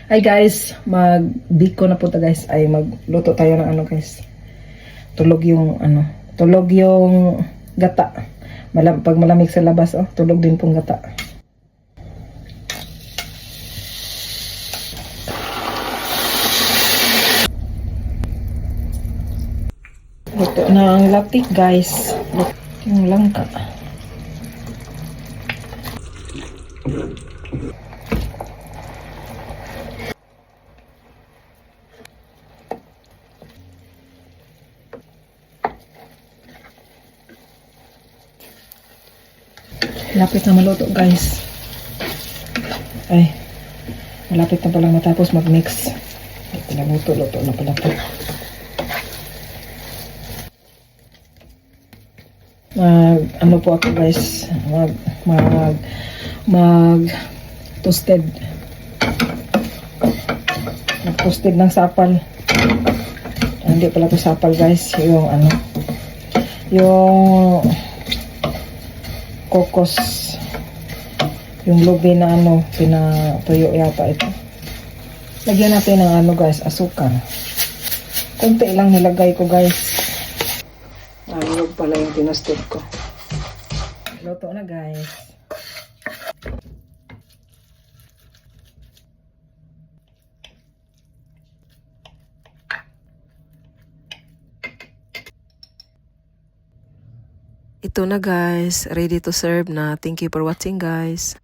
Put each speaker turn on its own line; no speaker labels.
Hi guys, mag-biko na po ta guys. Ay magluto tayo ng ano guys. Tulog yung ano, tulog yung gata. Pag malamig sa labas, oh, tulog din pong gata. Luto na ang latik guys. Luto yung langka. Malapit na maluto guys. Ay, malapit na palang matapos mag-mix. Luto na pala po. Ano po ako guys, toasted. Toasted ng sapal. Hindi pala to sapal guys, yung ano, yung kokos, yung lubi na ano, pinatuyo yata ito. Lagyan natin ng ano guys, asukar. Konti lang nilagay ko guys. Ayun pala yung tinusted ko. Luto na guys.
Ito na guys, ready to serve na. Thank you for watching guys.